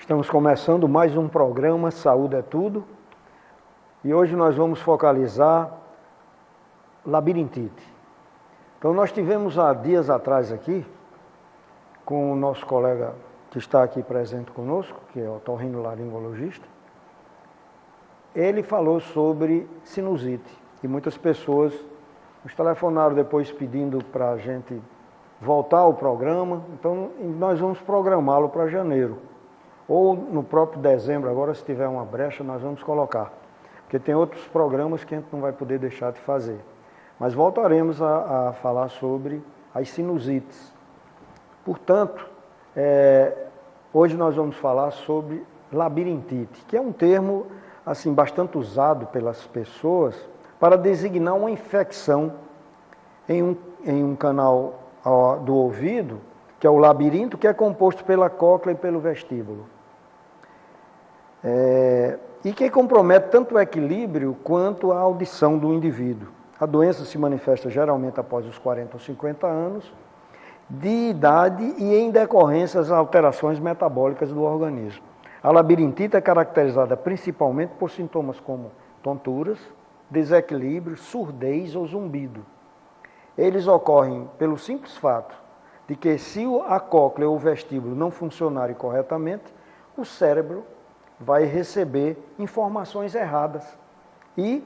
Estamos começando mais um programa Saúde é Tudo e hoje nós vamos focalizar labirintite. Então nós tivemos há dias atrás aqui com o nosso colega que está aqui presente conosco, que é o otorrinolaringologista. Ele falou sobre sinusite e muitas pessoas nos telefonaram depois pedindo para a gente voltar ao programa, então nós vamos programá-lo para janeiro. Ou no próprio dezembro, agora se tiver uma brecha, nós vamos colocar. Porque tem outros programas que a gente não vai poder deixar de fazer. Mas voltaremos a falar sobre as sinusites. Portanto, hoje nós vamos falar sobre labirintite, que é um termo assim, bastante usado pelas pessoas para designar uma infecção em um canal do ouvido, que é o labirinto, que é composto pela cóclea e pelo vestíbulo. E que compromete tanto o equilíbrio quanto a audição do indivíduo. A doença se manifesta geralmente após os 40 ou 50 anos de idade e em decorrência das alterações metabólicas do organismo. A labirintite é caracterizada principalmente por sintomas como tonturas, desequilíbrio, surdez ou zumbido. Eles ocorrem pelo simples fato de que se a cóclea ou o vestíbulo não funcionarem corretamente, o cérebro vai receber informações erradas e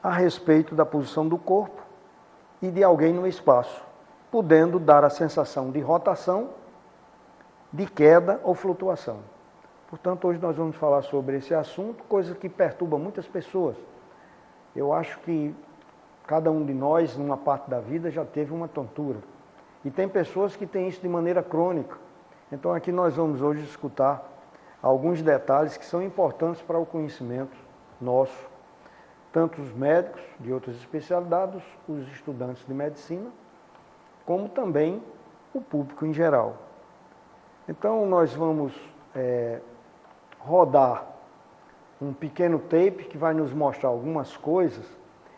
a respeito da posição do corpo e de alguém no espaço, podendo dar a sensação de rotação, de queda ou flutuação. Portanto, hoje nós vamos falar sobre esse assunto, coisa que perturba muitas pessoas. Eu acho que cada um de nós, numa parte da vida, já teve uma tontura. E tem pessoas que têm isso de maneira crônica. Então aqui nós vamos hoje escutar alguns detalhes que são importantes para o conhecimento nosso, tanto os médicos de outras especialidades, os estudantes de medicina, como também o público em geral. Então nós vamos rodar um pequeno tape que vai nos mostrar algumas coisas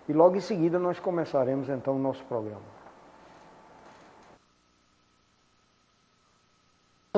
e logo em seguida nós começaremos então o nosso programa.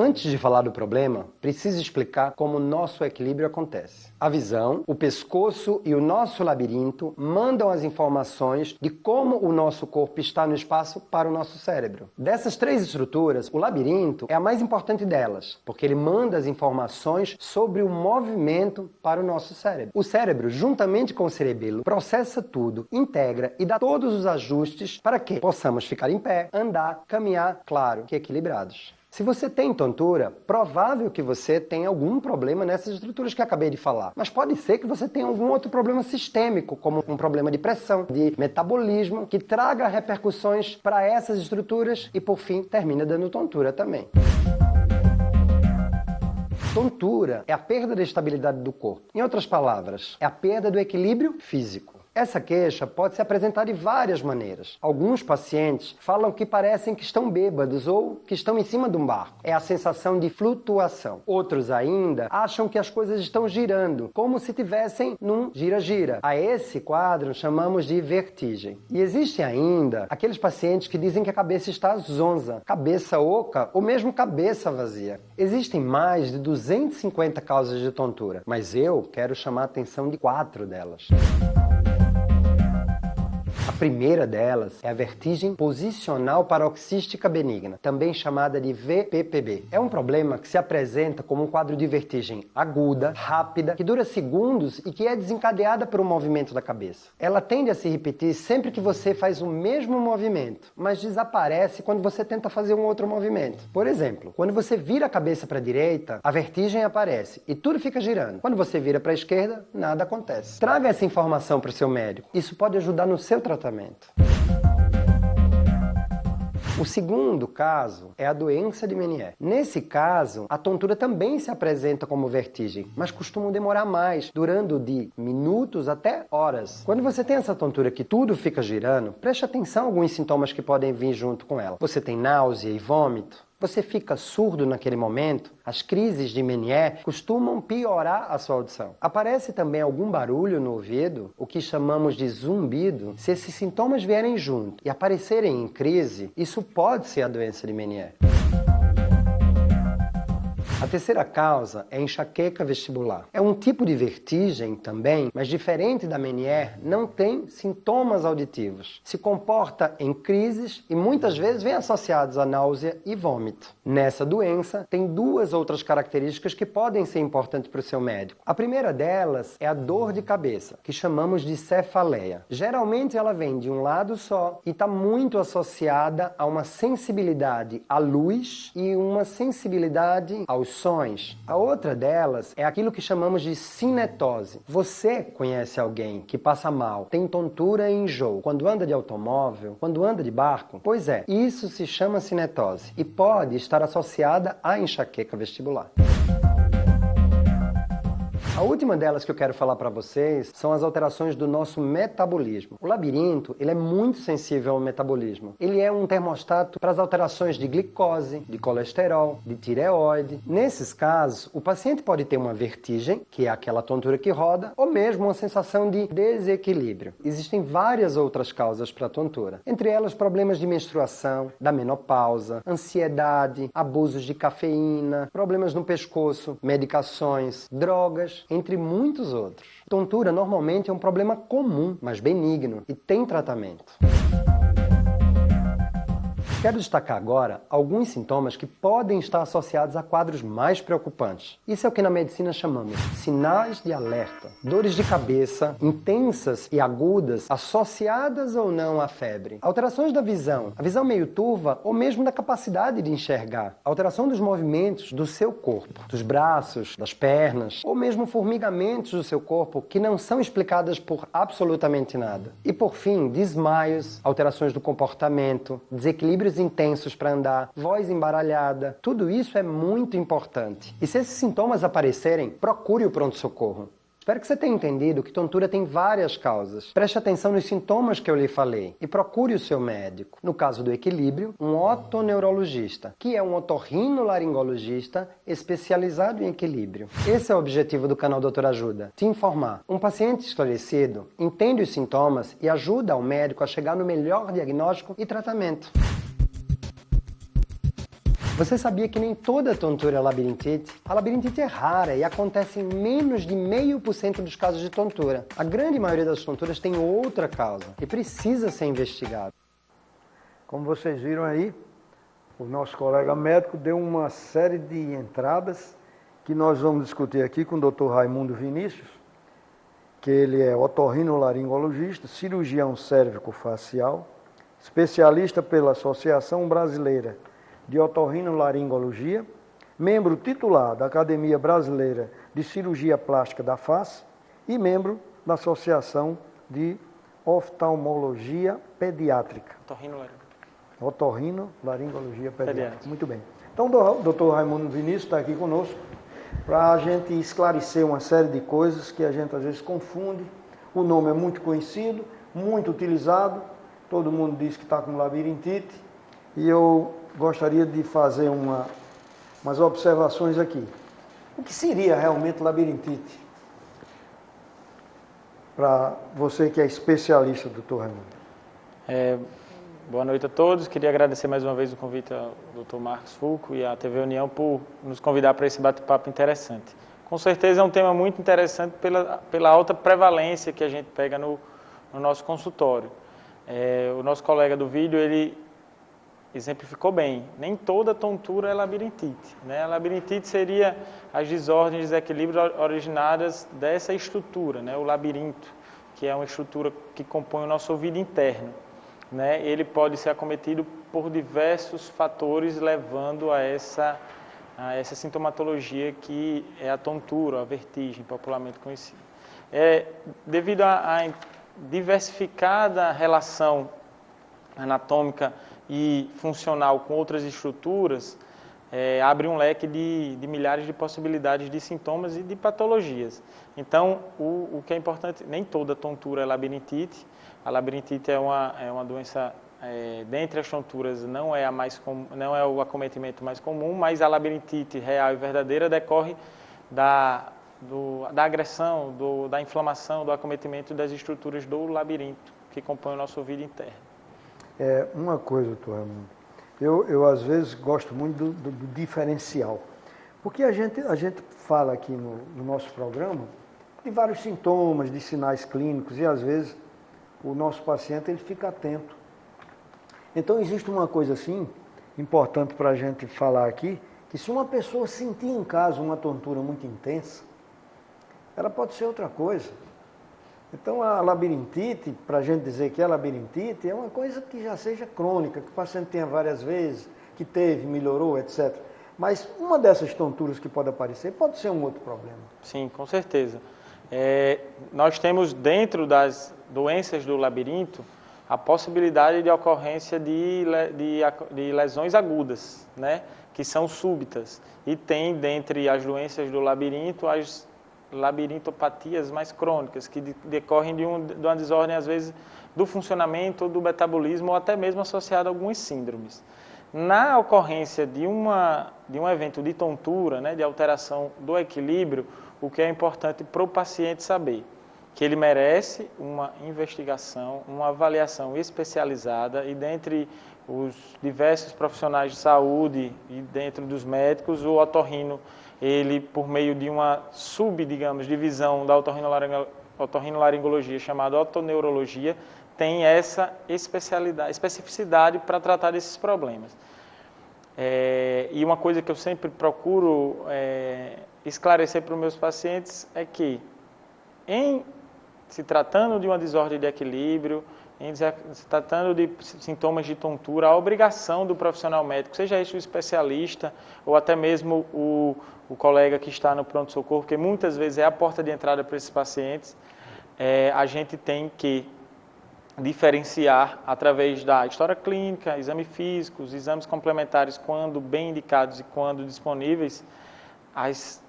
Antes de falar do problema, preciso explicar como o nosso equilíbrio acontece. A visão, o pescoço e o nosso labirinto mandam as informações de como o nosso corpo está no espaço para o nosso cérebro. Dessas três estruturas, o labirinto é a mais importante delas, porque ele manda as informações sobre o movimento para o nosso cérebro. O cérebro, juntamente com o cerebelo, processa tudo, integra e dá todos os ajustes para que possamos ficar em pé, andar, caminhar, claro, que equilibrados. Se você tem tontura, provável que você tenha algum problema nessas estruturas que acabei de falar. Mas pode ser que você tenha algum outro problema sistêmico, como um problema de pressão, de metabolismo, que traga repercussões para essas estruturas e, por fim, termina dando tontura também. Tontura é a perda da estabilidade do corpo. Em outras palavras, é a perda do equilíbrio físico. Essa queixa pode se apresentar de várias maneiras. Alguns pacientes falam que parecem que estão bêbados ou que estão em cima de um barco. É a sensação de flutuação. Outros ainda acham que as coisas estão girando, como se tivessem num gira-gira. A esse quadro chamamos de vertigem. E existem ainda aqueles pacientes que dizem que a cabeça está zonza, cabeça oca ou mesmo cabeça vazia. Existem mais de 250 causas de tontura, mas eu quero chamar a atenção de 4 delas. A primeira delas é a vertigem posicional paroxística benigna, também chamada de VPPB. É um problema que se apresenta como um quadro de vertigem aguda, rápida, que dura segundos e que é desencadeada por um movimento da cabeça. Ela tende a se repetir sempre que você faz o mesmo movimento, mas desaparece quando você tenta fazer um outro movimento. Por exemplo, quando você vira a cabeça para a direita, a vertigem aparece e tudo fica girando. Quando você vira para a esquerda, nada acontece. Traga essa informação para o seu médico. Isso pode ajudar no seu tratamento. O segundo caso é a doença de Meniere. Nesse caso, a tontura também se apresenta como vertigem, mas costuma demorar mais, durando de minutos até horas. Quando você tem essa tontura que tudo fica girando, preste atenção a alguns sintomas que podem vir junto com ela. Você tem náusea e vômito? Você fica surdo naquele momento? As crises de Meniere costumam piorar a sua audição. Aparece também algum barulho no ouvido, o que chamamos de zumbido. Se esses sintomas vierem junto e aparecerem em crise, isso pode ser a doença de Meniere. A terceira causa é enxaqueca vestibular. É um tipo de vertigem também, mas diferente da Meniere, não tem sintomas auditivos. Se comporta em crises e muitas vezes vem associados a náusea e vômito. Nessa doença, tem duas outras características que podem ser importantes para o seu médico. A primeira delas é a dor de cabeça, que chamamos de cefaleia. Geralmente ela vem de um lado só e está muito associada a uma sensibilidade à luz e uma sensibilidade aos sons. A outra delas é aquilo que chamamos de cinetose. Você conhece alguém que passa mal, tem tontura e enjoo quando anda de automóvel, quando anda de barco? Pois é, isso se chama cinetose e pode estar associada à enxaqueca vestibular. A última delas que eu quero falar para vocês são as alterações do nosso metabolismo. O labirinto, ele é muito sensível ao metabolismo. Ele é um termostato para as alterações de glicose, de colesterol, de tireoide. Nesses casos, o paciente pode ter uma vertigem, que é aquela tontura que roda, ou mesmo uma sensação de desequilíbrio. Existem várias outras causas para a tontura. Entre elas, problemas de menstruação, da menopausa, ansiedade, abusos de cafeína, problemas no pescoço, medicações, drogas, entre muitos outros. Tontura normalmente é um problema comum, mas benigno, e tem tratamento. Quero destacar agora alguns sintomas que podem estar associados a quadros mais preocupantes. Isso é o que na medicina chamamos de sinais de alerta. Dores de cabeça, intensas e agudas, associadas ou não à febre. Alterações da visão, a visão meio turva ou mesmo da capacidade de enxergar. Alteração dos movimentos do seu corpo, dos braços, das pernas, ou mesmo formigamentos do seu corpo que não são explicadas por absolutamente nada. E por fim, desmaios, alterações do comportamento, desequilíbrio intensos para andar, voz embaralhada, tudo isso é muito importante. E se esses sintomas aparecerem, procure o pronto-socorro. Espero que você tenha entendido que tontura tem várias causas. Preste atenção nos sintomas que eu lhe falei e procure o seu médico. No caso do equilíbrio, um otoneurologista, que é um otorrinolaringologista especializado em equilíbrio. Esse é o objetivo do canal Doutor Ajuda, te informar. Um paciente esclarecido entende os sintomas e ajuda o médico a chegar no melhor diagnóstico e tratamento. Você sabia que nem toda tontura é labirintite? A labirintite é rara e acontece em menos de 0,5% dos casos de tontura. A grande maioria das tonturas tem outra causa e precisa ser investigada. Como vocês viram aí, o nosso colega médico deu uma série de entradas que nós vamos discutir aqui com o Dr. Raimundo Vinícius, que ele é otorrinolaringologista, cirurgião cérvico-facial, especialista pela Associação Brasileira de Otorrinolaringologia, membro titular da Academia Brasileira de Cirurgia Plástica da Face e membro da Associação de Oftalmologia Pediátrica. Otorrinolaringologia Pediátrica. Muito bem. Então, o Dr. Raimundo Vinícius está aqui conosco para a gente esclarecer uma série de coisas que a gente às vezes confunde. O nome é muito conhecido, muito utilizado, todo mundo diz que está com labirintite, e eu gostaria de fazer umas observações aqui. O que seria realmente labirintite? Para você que é especialista, doutor Raimundo. Boa noite a todos. Queria agradecer mais uma vez o convite ao Dr. Marcos Fulco e à TV União por nos convidar para esse bate-papo interessante. Com certeza é um tema muito interessante pela alta prevalência que a gente pega no nosso consultório. O nosso colega do vídeo, ele exemplificou bem, nem toda tontura é labirintite, né? A labirintite seria as desordens, desequilíbrios originadas dessa estrutura, né? O labirinto, que é uma estrutura que compõe o nosso ouvido interno, né? Ele pode ser acometido por diversos fatores, levando a essa sintomatologia que é a tontura, a vertigem, popularmente conhecida. Devido à diversificada relação anatômica e funcional com outras estruturas, abre um leque de milhares de possibilidades de sintomas e de patologias. Então, o que é importante, nem toda tontura é labirintite. A labirintite é uma doença, dentre as tonturas, não é o acometimento mais comum, mas a labirintite real e verdadeira decorre da agressão, da inflamação, do acometimento das estruturas do labirinto, que compõem o nosso ouvido interno. Uma coisa, doutor Raimundo, eu às vezes gosto muito do diferencial, Porque a gente fala aqui no nosso programa de vários sintomas, de sinais clínicos, e às vezes o nosso paciente ele fica atento. Então existe uma coisa assim, importante para a gente falar aqui, que se uma pessoa sentir em casa uma tontura muito intensa, ela pode ser outra coisa. Então a labirintite, para a gente dizer que é labirintite, é uma coisa que já seja crônica, que o paciente tenha várias vezes, que teve, melhorou, etc. Mas uma dessas tonturas que pode aparecer pode ser um outro problema. Sim, com certeza. Nós temos dentro das doenças do labirinto a possibilidade de ocorrência de lesões agudas, né, que são súbitas. E tem, dentre as doenças do labirinto, as labirintopatias mais crônicas, que decorrem de uma desordem, às vezes, do funcionamento ou do metabolismo, ou até mesmo associada a algumas síndromes. Na ocorrência de um evento de tontura, né, de alteração do equilíbrio, o que é importante para o paciente saber? Que ele merece uma investigação, uma avaliação especializada, e dentre os diversos profissionais de saúde e dentro dos médicos, o otorrino, ele, por meio de uma divisão da otorrinolaringologia chamada otoneurologia, tem essa especificidade para tratar desses problemas. E uma coisa que eu sempre procuro esclarecer para os meus pacientes é que, em se tratando de uma desordem de equilíbrio, em se tratando de sintomas de tontura, a obrigação do profissional médico, seja este o especialista ou até mesmo o colega que está no pronto-socorro, porque muitas vezes é a porta de entrada para esses pacientes, a gente tem que diferenciar através da história clínica, exame físico, os exames complementares, quando bem indicados e quando disponíveis, as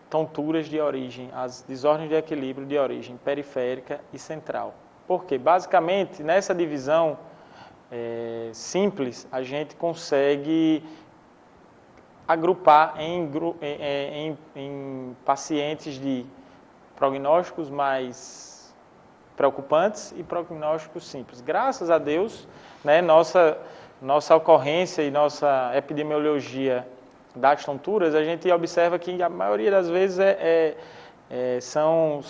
tonturas de origem, as desordens de equilíbrio de origem periférica e central. Porque, basicamente, nessa divisão simples, a gente consegue agrupar em pacientes de prognósticos mais preocupantes e prognósticos simples. Graças a Deus, né, nossa ocorrência e nossa epidemiologia das tonturas, a gente observa que a maioria das vezes são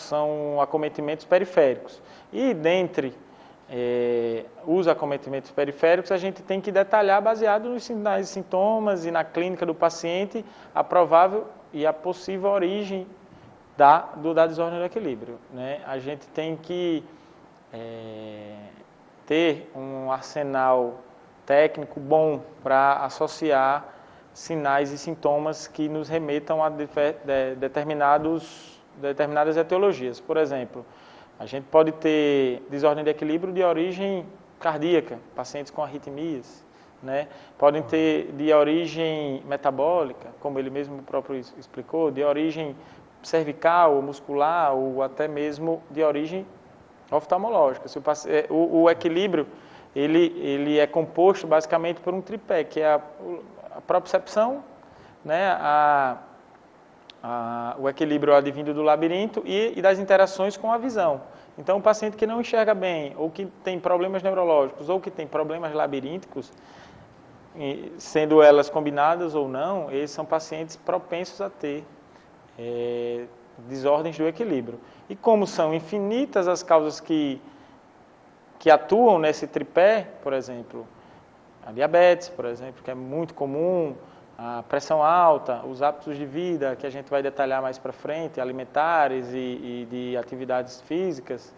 acometimentos periféricos. E dentre os acometimentos periféricos, a gente tem que detalhar, baseado nos sinais e sintomas e na clínica do paciente, a provável e a possível origem da desordem do equilíbrio, né? A gente tem que ter um arsenal técnico bom para associar sinais e sintomas que nos remetam a determinadas etiologias. Por exemplo, a gente pode ter desordem de equilíbrio de origem cardíaca, pacientes com arritmias, né? Podem ter de origem metabólica, como ele mesmo próprio explicou, de origem cervical, ou muscular, ou até mesmo de origem oftalmológica. O equilíbrio ele é composto basicamente por um tripé, que é a propriocepção, né, o equilíbrio advindo do labirinto e das interações com a visão. Então, o paciente que não enxerga bem, ou que tem problemas neurológicos, ou que tem problemas labirínticos, sendo elas combinadas ou não, eles são pacientes propensos a ter desordens do equilíbrio. E como são infinitas as causas que atuam nesse tripé, por exemplo, a diabetes, por exemplo, que é muito comum, a pressão alta, os hábitos de vida, que a gente vai detalhar mais para frente, alimentares e de atividades físicas,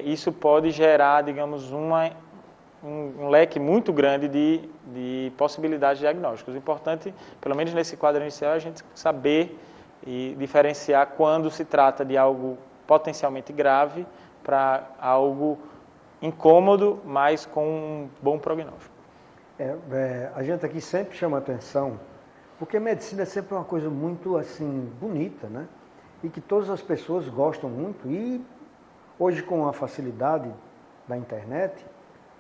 isso pode gerar, digamos, um leque muito grande de possibilidades diagnósticas. O importante, pelo menos nesse quadro inicial, é a gente saber e diferenciar quando se trata de algo potencialmente grave para algo incômodo, mas com um bom prognóstico. A gente aqui sempre chama atenção, porque a medicina é sempre uma coisa muito assim bonita, né? E que todas as pessoas gostam muito. E hoje, com a facilidade da internet,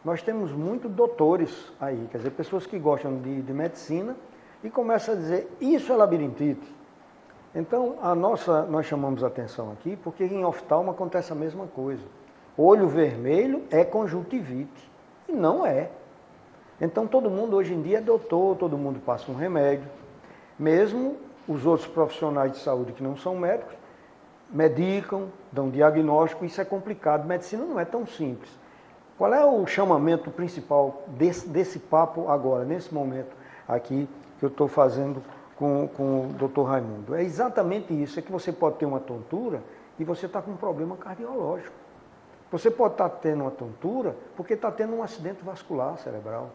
nós temos muitos doutores aí, quer dizer, pessoas que gostam de medicina e começam a dizer, isso é labirintite. Então, nós chamamos a atenção aqui, porque em oftalmo acontece a mesma coisa. Olho vermelho é conjuntivite, e não é. Então, todo mundo hoje em dia é doutor, todo mundo passa um remédio. Mesmo os outros profissionais de saúde que não são médicos, medicam, dão diagnóstico, isso é complicado. Medicina não é tão simples. Qual é o chamamento principal desse papo agora, nesse momento aqui que eu estou fazendo com o Dr. Raimundo? É exatamente isso, é que você pode ter uma tontura e você está com um problema cardiológico. Você pode estar tendo uma tontura porque está tendo um acidente vascular cerebral.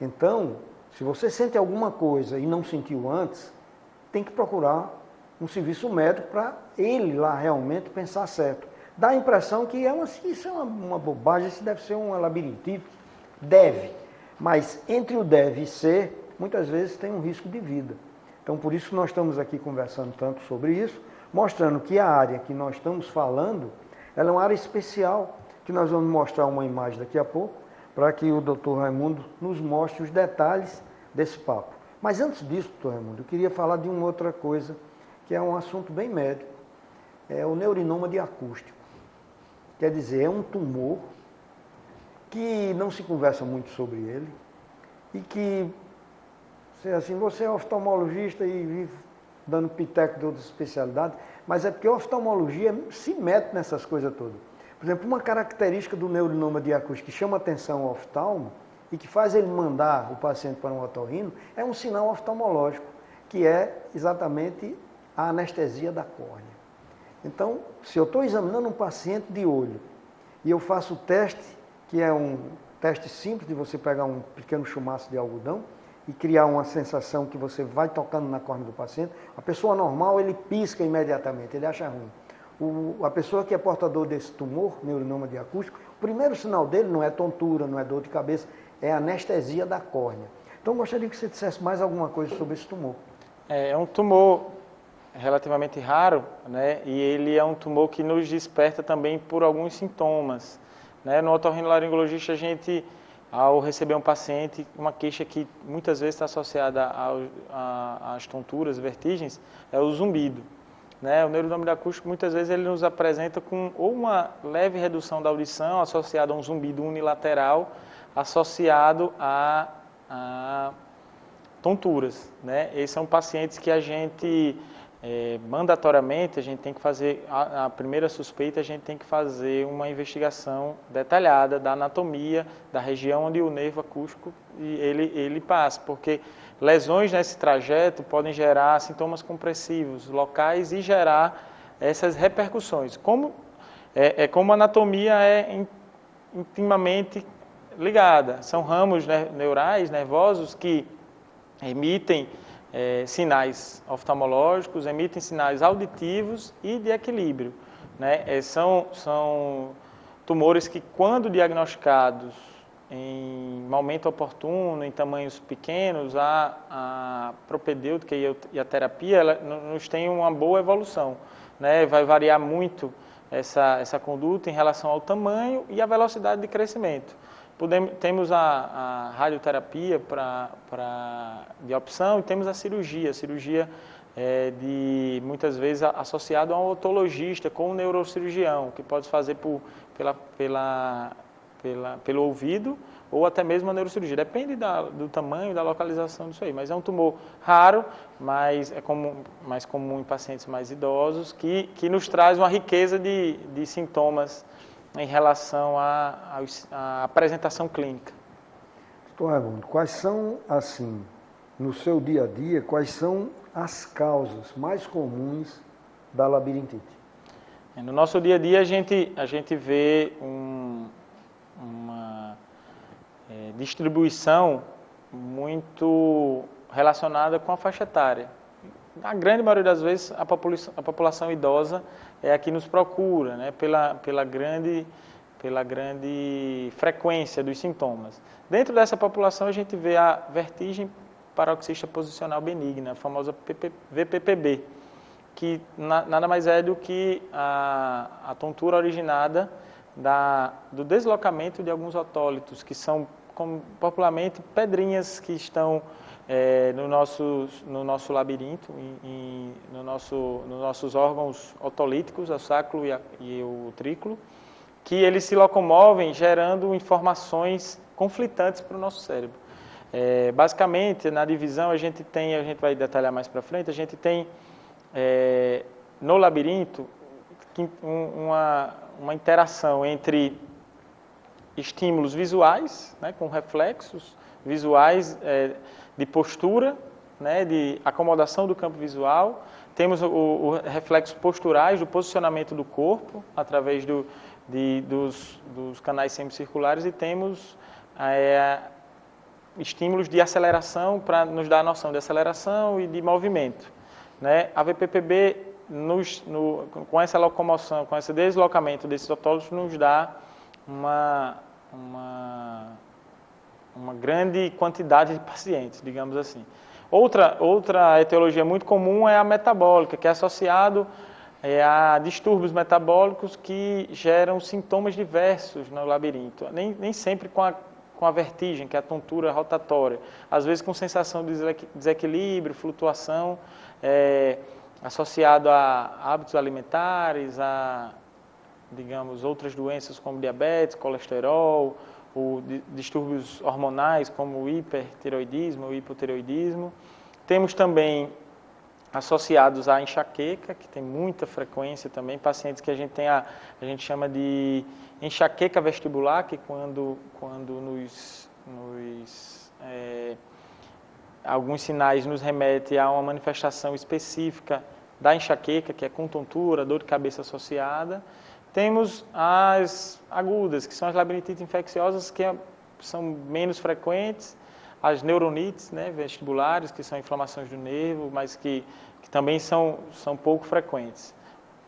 Então, se você sente alguma coisa e não sentiu antes, tem que procurar um serviço médico para ele lá realmente pensar certo. Dá a impressão que isso é uma bobagem, isso deve ser uma labirintite. Deve. Mas entre o deve e ser, muitas vezes tem um risco de vida. Então, por isso nós estamos aqui conversando tanto sobre isso, mostrando que a área que nós estamos falando, ela é uma área especial, que nós vamos mostrar uma imagem daqui a pouco, para que o Dr. Raimundo nos mostre os detalhes desse papo. Mas antes disso, Dr. Raimundo, eu queria falar de uma outra coisa, que é um assunto bem médico, é o neurinoma diacústico. Quer dizer, é um tumor que não se conversa muito sobre ele e que, assim, você é oftalmologista e vive dando piteco de outras especialidades, mas é porque a oftalmologia se mete nessas coisas todas. Por exemplo, uma característica do neurinoma diacústico que chama atenção ao oftalmo e que faz ele mandar o paciente para um otorrino é um sinal oftalmológico, que é exatamente a anestesia da córnea. Então, se eu estou examinando um paciente de olho e eu faço o teste, que é um teste simples de você pegar um pequeno chumaço de algodão e criar uma sensação que você vai tocando na córnea do paciente, a pessoa normal, ele pisca imediatamente, ele acha ruim. A pessoa que é portador desse tumor, neurinoma diacústico, o primeiro sinal dele não é tontura, não é dor de cabeça, é anestesia da córnea. Então, eu gostaria que você dissesse mais alguma coisa sobre esse tumor. É um tumor relativamente raro, né? E ele é um tumor que nos desperta também por alguns sintomas, né? No otorrinolaringologista, a gente, ao receber um paciente, uma queixa que muitas vezes está associada às tonturas, vertigens, é o zumbido, né? O neurinoma diacústico, muitas vezes, ele nos apresenta com ou uma leve redução da audição, associada a um zumbido unilateral, associado a tonturas, né? Esses são pacientes que a gente, mandatoriamente, a gente tem que fazer, a primeira suspeita, a gente tem que fazer uma investigação detalhada da anatomia, da região onde o nervo acústico ele passa, porque lesões nesse trajeto podem gerar sintomas compressivos locais e gerar essas repercussões. Como a anatomia é intimamente ligada, são ramos neurais, nervosos, que emitem sinais oftalmológicos, emitem sinais auditivos e de equilíbrio, né? São tumores que, quando diagnosticados em momento oportuno, em tamanhos pequenos, a propedêutica e a terapia ela nos tem uma boa evolução, né? Vai variar muito essa conduta em relação ao tamanho e à velocidade de crescimento. Temos a radioterapia de opção e temos a cirurgia muitas vezes associado a um otologista com um neurocirurgião, que pode fazer pelo ouvido ou até mesmo a neurocirurgia. Depende do tamanho e da localização disso aí, mas é um tumor raro, mas é mais comum em pacientes mais idosos, que nos traz uma riqueza de sintomas em relação à apresentação clínica. Doutor Raimundo, quais são, assim, no seu dia a dia, quais são as causas mais comuns da labirintite? No nosso dia a dia, a gente vê uma distribuição muito relacionada com a faixa etária. Na grande maioria das vezes, a população idosa é a que nos procura, né, pela grande frequência dos sintomas. Dentro dessa população, a gente vê a vertigem paroxista posicional benigna, a famosa VPPB, que nada mais é do que a tontura originada do deslocamento de alguns otólitos, que são popularmente pedrinhas que estão no nosso labirinto, nos nossos órgãos otolíticos, o sacro e o utrículo, que eles se locomovem gerando informações conflitantes para o nosso cérebro. Basicamente, na divisão, a gente vai detalhar mais para frente, a gente tem no labirinto uma interação entre estímulos visuais, né, com reflexos visuais de postura, né, de acomodação do campo visual. Temos os reflexos posturais do posicionamento do corpo através dos canais semicirculares, e temos estímulos de aceleração para nos dar a noção de aceleração e de movimento, né? A VPPB, com essa locomoção, com esse deslocamento desses otólogos, nos dá uma grande quantidade de pacientes, digamos assim. Outra etiologia muito comum é a metabólica, que é associado a distúrbios metabólicos que geram sintomas diversos no labirinto, nem sempre com a vertigem, que é a tontura rotatória, às vezes com sensação de desequilíbrio, flutuação, associado a hábitos alimentares, digamos, outras doenças como diabetes, colesterol, ou distúrbios hormonais como o hipertireoidismo, o hipotireoidismo. Temos também associados à enxaqueca, que tem muita frequência também, pacientes que a gente chama de enxaqueca vestibular, que quando alguns sinais nos remetem a uma manifestação específica da enxaqueca, que é com tontura, dor de cabeça associada. Temos as agudas, que são as labirintite infecciosas, que são menos frequentes, as neuronites, né, vestibulares, que são inflamações do nervo, mas que também são pouco frequentes.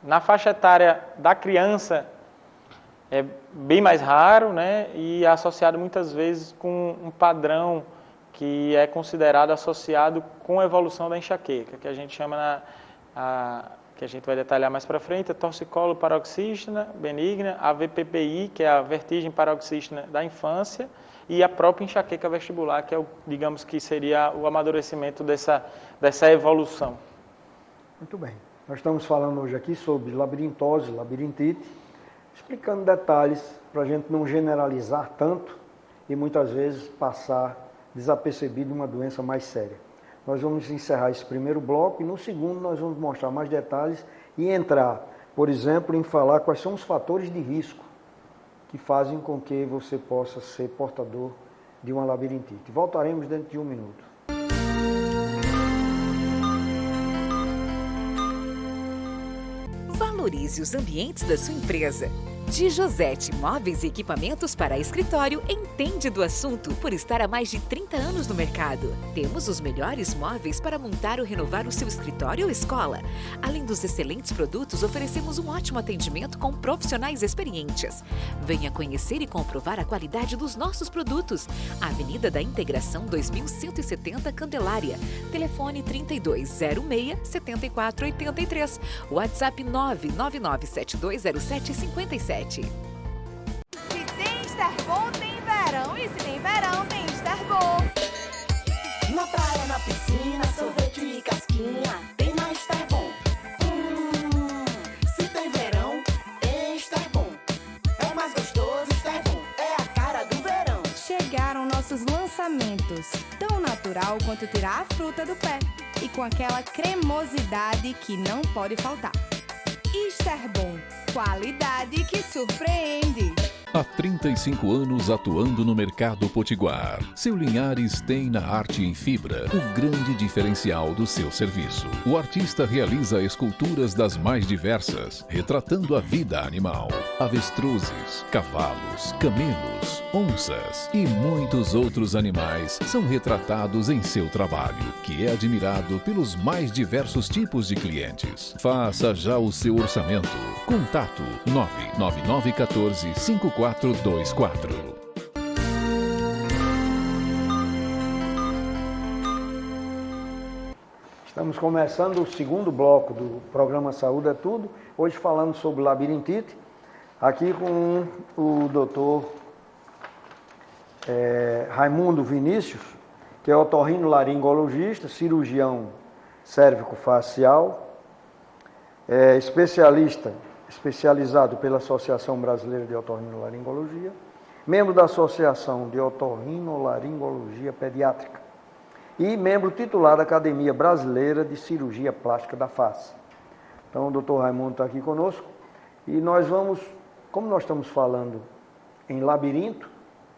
Na faixa etária da criança é bem mais raro, né, e é associado muitas vezes com um padrão que é considerado associado com a evolução da enxaqueca, que a gente chama que a gente vai detalhar mais para frente, a torcicolo paroxístina benigna, a VPPI, que é a vertigem paroxístina da infância, e a própria enxaqueca vestibular, que digamos que seria o amadurecimento dessa evolução. Muito bem. Nós estamos falando hoje aqui sobre labirintose, labirintite, explicando detalhes para a gente não generalizar tanto e muitas vezes passar desapercebido uma doença mais séria. Nós vamos encerrar esse primeiro bloco e no segundo nós vamos mostrar mais detalhes e entrar, por exemplo, em falar quais são os fatores de risco que fazem com que você possa ser portador de uma labirintite. Voltaremos dentro de um minuto. Valorize os ambientes da sua empresa. De Josete Móveis e Equipamentos para Escritório entende do assunto por estar há mais de 30 anos no mercado. Temos os melhores móveis para montar ou renovar o seu escritório ou escola. Além dos excelentes produtos, oferecemos um ótimo atendimento com profissionais experientes. Venha conhecer e comprovar a qualidade dos nossos produtos. Avenida da Integração 2170 Candelária. Telefone 3206-7483. WhatsApp 999720757. Se tem Esterbom, tem verão. E se tem verão, tem Esterbom. Na praia, na piscina, sorvete e casquinha, tem na Esterbom. Se tem verão, tem Esterbom. É mais gostoso, Esterbom, é a cara do verão. Chegaram nossos lançamentos, tão natural quanto tirar a fruta do pé. E com aquela cremosidade que não pode faltar. Esterbom, qualidade que surpreende. Há 35 anos atuando no mercado potiguar, seu Linhares tem na arte em fibra o grande diferencial do seu serviço. O artista realiza esculturas das mais diversas, retratando a vida animal. Avestruzes, cavalos, camelos, onças e muitos outros animais são retratados em seu trabalho, que é admirado pelos mais diversos tipos de clientes. Faça já o seu orçamento. Contato 99914-5424. Estamos começando o segundo bloco do programa Saúde é Tudo, hoje falando sobre labirintite, aqui com o doutor Raimundo Vinícius, que é otorrinolaringologista, cirurgião cérvico-facial, especializado pela Associação Brasileira de Otorrinolaringologia, membro da Associação de Otorrinolaringologia Pediátrica e membro titular da Academia Brasileira de Cirurgia Plástica da Face. Então, o Dr. Raimundo está aqui conosco e nós vamos, como nós estamos falando em labirinto,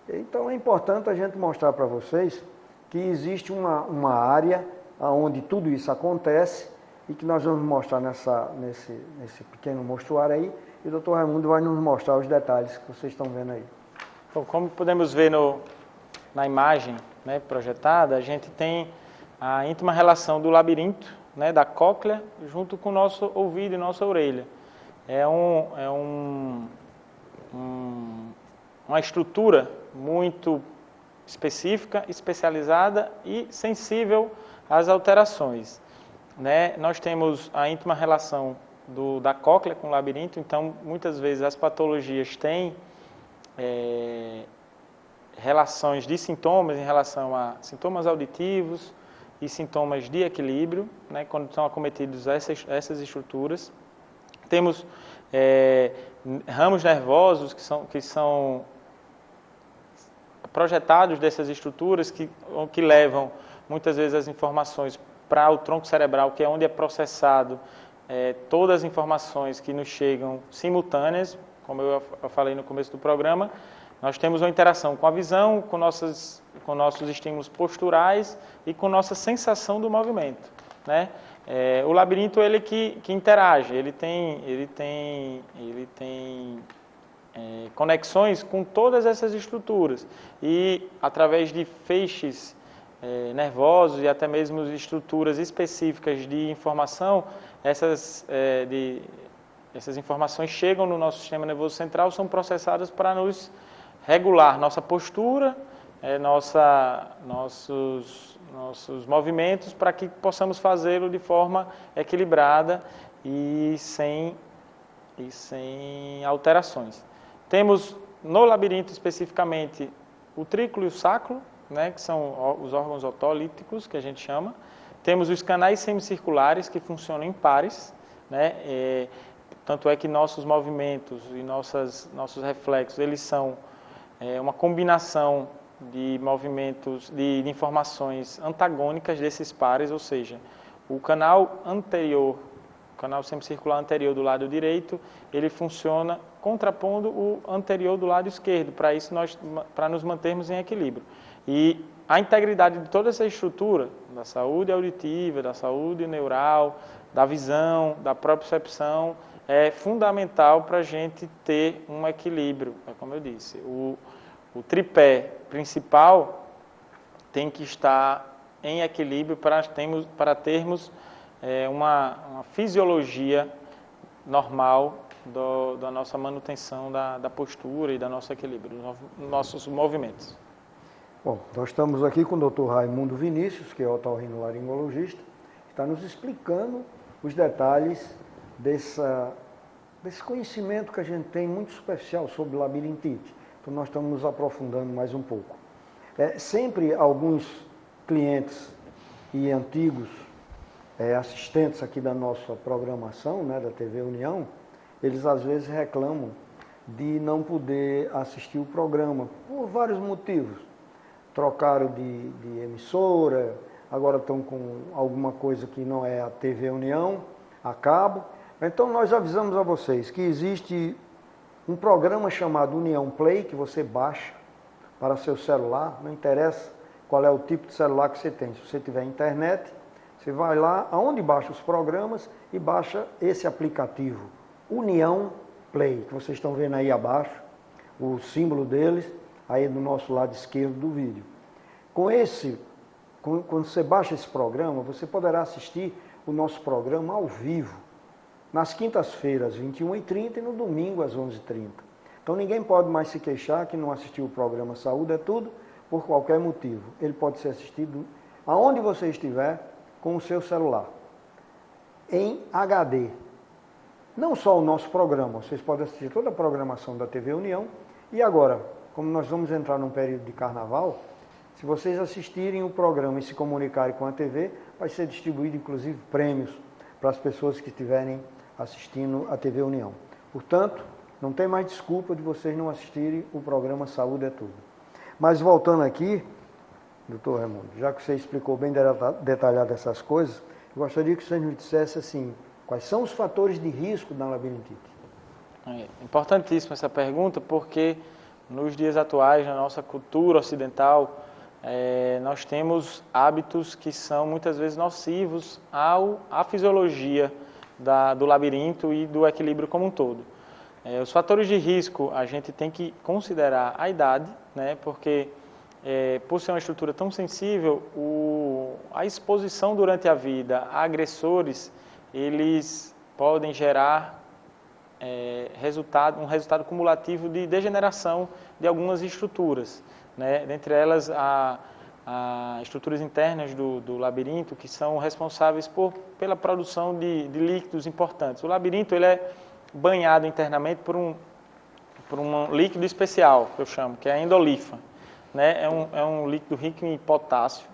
então é importante a gente mostrar para vocês que existe uma área onde tudo isso acontece e que nós vamos mostrar nesse pequeno mostruário aí, e o Dr. Raimundo vai nos mostrar os detalhes que vocês estão vendo aí. Bom, como podemos ver na imagem, né, projetada, a gente tem a íntima relação do labirinto, né, da cóclea, junto com o nosso ouvido e nossa orelha. É uma estrutura muito específica, especializada e sensível às alterações. Né? Nós temos a íntima relação da cóclea com o labirinto, então muitas vezes as patologias têm relações de sintomas em relação a sintomas auditivos e sintomas de equilíbrio, né? Quando são acometidos essas estruturas. Temos ramos nervosos que são projetados dessas estruturas que levam muitas vezes as informações para o tronco cerebral, que é onde é processado todas as informações que nos chegam simultâneas, como eu falei no começo do programa. Nós temos uma interação com a visão, com nossos estímulos posturais e com nossa sensação do movimento, né? O labirinto ele que interage, ele tem conexões com todas essas estruturas e através de feixes nervosos e até mesmo estruturas específicas de informação, essas informações chegam no nosso sistema nervoso central, são processadas para nos regular nossa postura, nossos movimentos, para que possamos fazê-lo de forma equilibrada e sem alterações. Temos no labirinto especificamente o trículo e o sacro, né, que são os órgãos otolíticos, que a gente chama. Temos os canais semicirculares, que funcionam em pares, né, tanto é que nossos movimentos e nossos reflexos, eles são uma combinação de movimentos, de informações antagônicas desses pares, ou seja, o canal semicircular anterior do lado direito, ele funciona contrapondo o anterior do lado esquerdo, para nos mantermos em equilíbrio. E a integridade de toda essa estrutura, da saúde auditiva, da saúde neural, da visão, da propriocepção, é fundamental para a gente ter um equilíbrio. Como eu disse, o tripé principal tem que estar em equilíbrio para termos uma fisiologia normal da nossa manutenção da postura e do nosso equilíbrio, dos nossos movimentos. Bom, nós estamos aqui com o Dr. Raimundo Vinícius, que é otorrinolaringologista, que está nos explicando os detalhes desse conhecimento que a gente tem muito superficial sobre labirintite. Então nós estamos nos aprofundando mais um pouco. Sempre alguns clientes e antigos assistentes aqui da nossa programação, né, da TV União, eles às vezes reclamam de não poder assistir o programa por vários motivos. Trocaram de emissora, agora estão com alguma coisa que não é a TV União, a cabo. Então nós avisamos a vocês que existe um programa chamado União Play, que você baixa para seu celular, não interessa qual é o tipo de celular que você tem. Se você tiver internet, você vai lá, aonde baixa os programas e baixa esse aplicativo, União Play, que vocês estão vendo aí abaixo, o símbolo deles, aí do nosso lado esquerdo do vídeo. Quando você baixa esse programa, você poderá assistir o nosso programa ao vivo, nas quintas-feiras, 21h30 e no domingo, às 11h30. Então ninguém pode mais se queixar que não assistiu o programa Saúde é Tudo, por qualquer motivo. Ele pode ser assistido aonde você estiver, com o seu celular, em HD. Não só o nosso programa, vocês podem assistir toda a programação da TV União. E agora, como nós vamos entrar num período de carnaval, se vocês assistirem o programa e se comunicarem com a TV, vai ser distribuído inclusive prêmios para as pessoas que estiverem assistindo a TV União. Portanto, Não tem mais desculpa de vocês não assistirem o programa Saúde é Tudo. Mas voltando aqui, doutor Raimundo, já que você explicou bem detalhado essas coisas, eu gostaria que você nos dissesse assim, quais são os fatores de risco da labirintite? É importantíssima essa pergunta, porque nos dias atuais, na nossa cultura ocidental, nós temos hábitos que são muitas vezes nocivos à fisiologia do labirinto e do equilíbrio como um todo. Os fatores de risco, a gente tem que considerar a idade, né, porque por ser uma estrutura tão sensível, a exposição durante a vida a agressores, eles podem gerar um resultado cumulativo de degeneração de algumas estruturas, né? Dentre elas, estruturas internas do labirinto, que são responsáveis pela produção de líquidos importantes. O labirinto ele é banhado internamente por um líquido especial, que eu chamo, que é a endolifa. Né? É um líquido rico em potássio,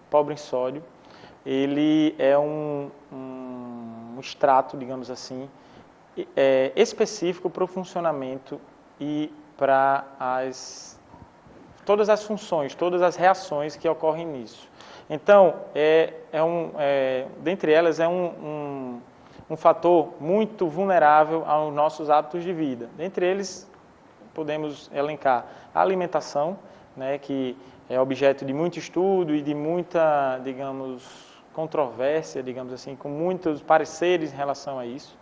pobre em sódio. Ele é um extrato, digamos assim, específico para o funcionamento e para todas as funções, todas as reações que ocorrem nisso. Então, dentre elas, é um fator muito vulnerável aos nossos hábitos de vida. Dentre eles, podemos elencar a alimentação, né, que é objeto de muito estudo e de muita, digamos, controvérsia, digamos assim, com muitos pareceres em relação a isso.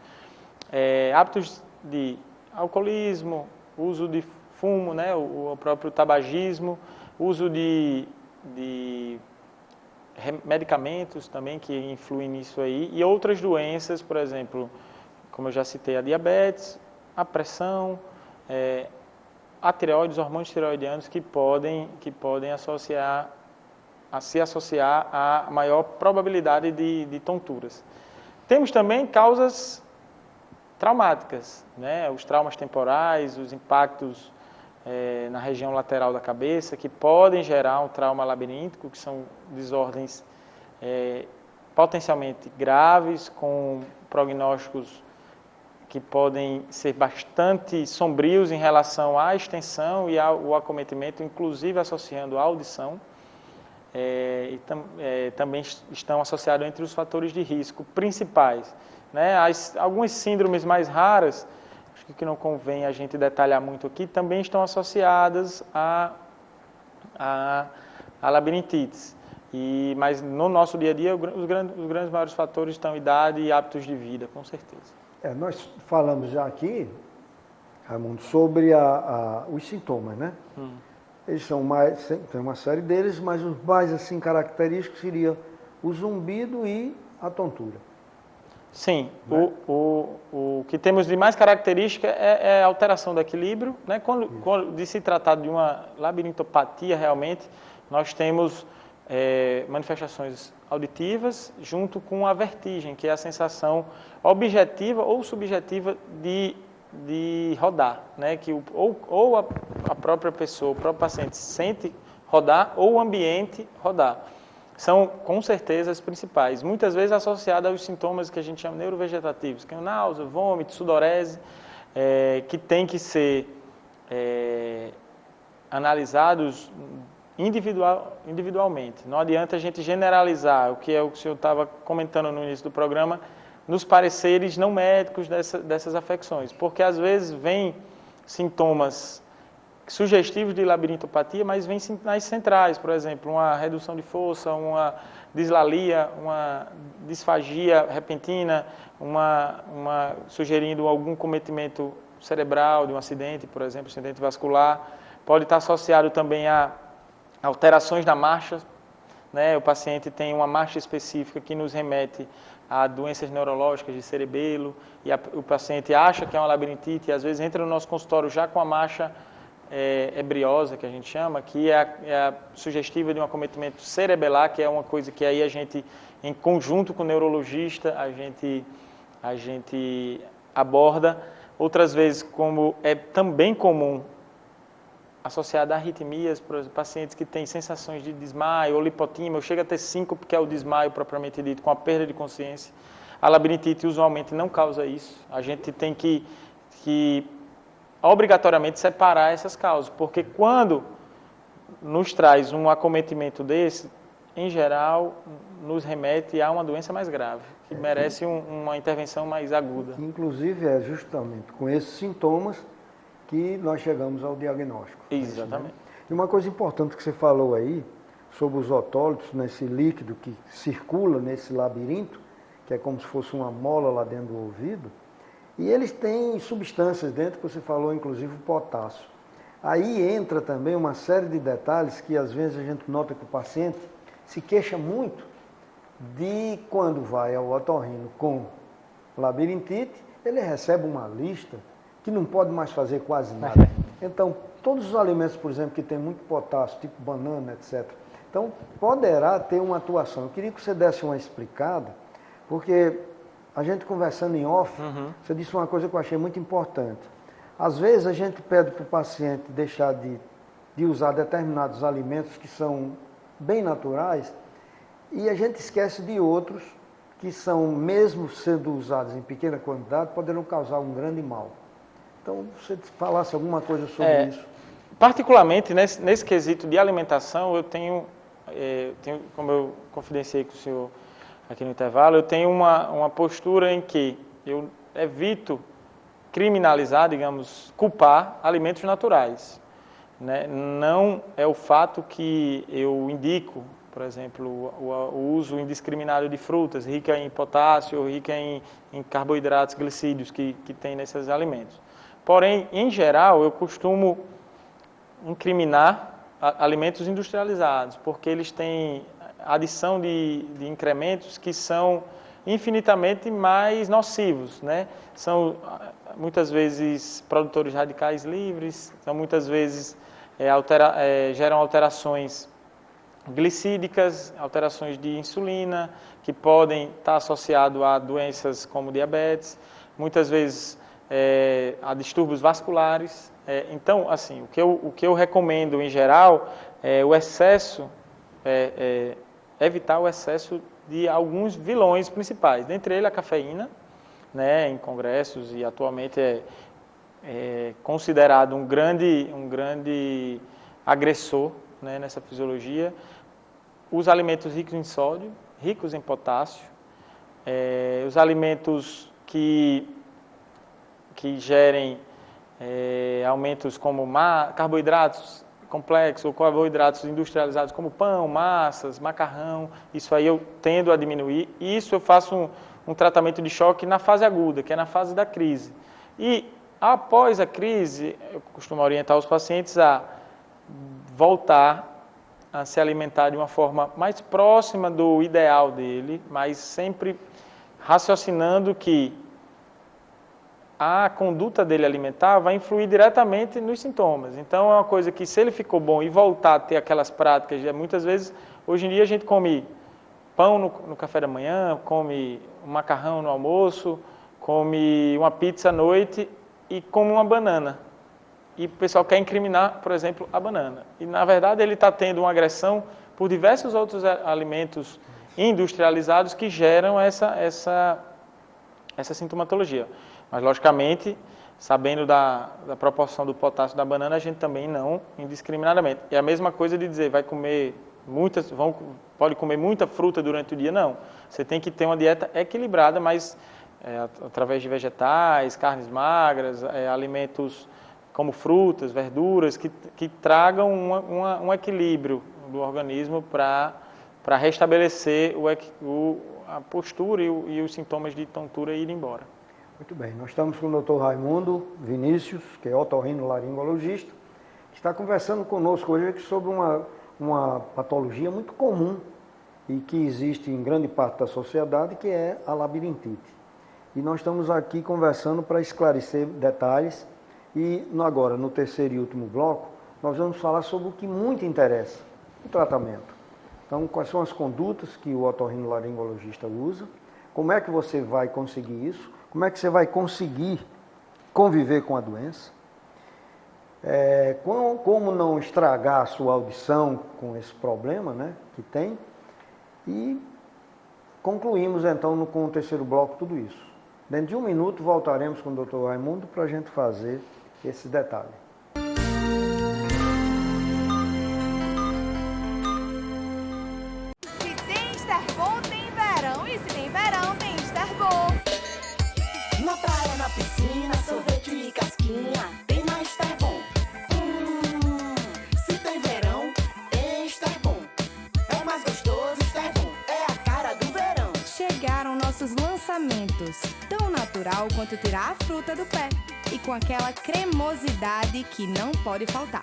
Hábitos de alcoolismo, uso de fumo, né, o próprio tabagismo, uso de medicamentos também que influem nisso aí, e outras doenças, por exemplo, como eu já citei, a diabetes, a pressão, a tireoide, os hormônios tireoidianos que podem se associar à maior probabilidade de tonturas. Temos também causas traumáticas, né? Os traumas temporais, os impactos na região lateral da cabeça, que podem gerar um trauma labiríntico, que são desordens potencialmente graves, com prognósticos que podem ser bastante sombrios em relação à extensão e ao acometimento, inclusive associando a audição, também estão associados entre os fatores de risco principais. Né? Algumas síndromes mais raras, acho que não convém a gente detalhar muito aqui, também estão associadas a labirintites. Mas no nosso dia a dia, os grandes maiores fatores estão idade e hábitos de vida, com certeza. Nós falamos já aqui, Raimundo, sobre os sintomas, né? Eles são tem uma série deles, mas os mais assim, característicos seriam o zumbido e a tontura. Sim, né? O que temos de mais característica é a alteração do equilíbrio, né? Quando de se tratar de uma labirintopatia, realmente, nós temos manifestações auditivas junto com a vertigem, que é a sensação objetiva ou subjetiva de rodar, né? Que ou a própria pessoa, o próprio paciente sente rodar ou o ambiente rodar. São, com certeza, as principais. Muitas vezes associadas aos sintomas que a gente chama neurovegetativos, que é náusea, vômito, sudorese, que tem que ser analisados individualmente. Não adianta a gente generalizar, o que é o que o senhor estava comentando no início do programa, nos pareceres não médicos dessas afecções, porque às vezes vem sintomas sugestivos de labirintopatia, mas vem sinais centrais, por exemplo, uma redução de força, uma dislalia, uma disfagia repentina, sugerindo algum cometimento cerebral de um acidente, por exemplo, acidente vascular. Pode estar associado também a alterações na marcha, né? O paciente tem uma marcha específica que nos remete a doenças neurológicas de cerebelo, e o paciente acha que é uma labirintite e às vezes entra no nosso consultório já com a marcha ebriosa, que a gente chama, que é a sugestiva de um acometimento cerebelar, que é uma coisa que aí a gente, em conjunto com o neurologista, a gente aborda. Outras vezes, como é também comum, associada a arritmias, por exemplo, pacientes que têm sensações de desmaio ou lipotímia, ou chega a ter síncope, que é o desmaio propriamente dito, com a perda de consciência. A labirintite usualmente não causa isso. A gente tem que obrigatoriamente separar essas causas, porque quando nos traz um acometimento desse, em geral, nos remete a uma doença mais grave, que merece uma intervenção mais aguda. Inclusive, é justamente com esses sintomas que nós chegamos ao diagnóstico. Exatamente. E uma coisa importante que você falou aí, sobre os otólitos, nesse líquido que circula nesse labirinto, que é como se fosse uma mola lá dentro do ouvido, e eles têm substâncias dentro, que você falou, inclusive o potássio. Aí entra também uma série de detalhes que às vezes a gente nota que o paciente se queixa muito de quando vai ao otorrino com labirintite, ele recebe uma lista que não pode mais fazer quase nada. Então, todos os alimentos, por exemplo, que tem muito potássio, tipo banana, etc., então poderá ter uma atuação. Eu queria que você desse uma explicada, porque a gente conversando em off, você disse uma coisa que eu achei muito importante. Às vezes a gente pede para o paciente deixar de usar determinados alimentos que são bem naturais e a gente esquece de outros que são, mesmo sendo usados em pequena quantidade, poderão causar um grande mal. Então, se você falasse alguma coisa sobre isso. Particularmente, nesse quesito de alimentação, eu tenho, como eu confidenciei com o senhor aqui no intervalo, eu tenho uma postura em que eu evito criminalizar, digamos, culpar alimentos naturais. Né? Não é o fato que eu indico, por exemplo, o uso indiscriminado de frutas, rica em potássio, rica em carboidratos, glicídios que tem nesses alimentos. Porém, em geral, eu costumo incriminar alimentos industrializados, porque eles têm adição de incrementos que são infinitamente mais nocivos, né? São muitas vezes produtores radicais livres, são muitas vezes geram alterações glicídicas, alterações de insulina, que podem estar associadas a doenças como diabetes, muitas vezes a distúrbios vasculares. Então, assim, o que eu recomendo em geral é o excesso, evitar o excesso de alguns vilões principais, dentre eles a cafeína, né, em congressos, e atualmente é considerado um grande agressor, né, nessa fisiologia. Os alimentos ricos em sódio, ricos em potássio, os alimentos que gerem aumentos como carboidratos complexos ou carboidratos industrializados como pão, massas, macarrão, isso aí eu tendo a diminuir. E isso eu faço um tratamento de choque na fase aguda, que é na fase da crise. E após a crise, eu costumo orientar os pacientes a voltar a se alimentar de uma forma mais próxima do ideal dele, mas sempre raciocinando que a conduta dele alimentar vai influir diretamente nos sintomas. Então, é uma coisa que, se ele ficou bom e voltar a ter aquelas práticas, muitas vezes, hoje em dia a gente come pão no café da manhã, come um macarrão no almoço, come uma pizza à noite e come uma banana. E o pessoal quer incriminar, por exemplo, a banana. E, na verdade, ele está tendo uma agressão por diversos outros alimentos industrializados que geram essa sintomatologia. Mas, logicamente, sabendo da proporção do potássio da banana, a gente também não indiscriminadamente. É a mesma coisa de dizer, pode comer muita fruta durante o dia, não. Você tem que ter uma dieta equilibrada, mas através de vegetais, carnes magras, alimentos como frutas, verduras, que tragam um equilíbrio do organismo para restabelecer a postura e os sintomas de tontura irem embora. Muito bem, nós estamos com o Dr. Raimundo Vinícius, que é otorrinolaringologista, que está conversando conosco hoje sobre uma patologia muito comum e que existe em grande parte da sociedade, que é a labirintite. E nós estamos aqui conversando para esclarecer detalhes e agora, no terceiro e último bloco, nós vamos falar sobre o que muito interessa, o tratamento. Então, quais são as condutas que o otorrinolaringologista usa, como é que você vai conseguir isso, como é que você vai conseguir conviver com a doença, como não estragar a sua audição com esse problema, né, que tem, e concluímos então com o terceiro bloco tudo isso. Dentro de um minuto voltaremos com o Dr. Raimundo para a gente fazer esse detalhe. Se tem Esterbom, tem verão. E se tem verão, tem Esterbom. Na praia, na piscina, sorvete e casquinha, tem na Esterbom. Se tem verão, tem Esterbom. É mais gostoso, Esterbom, é a cara do verão. Chegaram nossos lançamentos, tão natural quanto tirar a fruta do pé. E com aquela cremosidade que não pode faltar.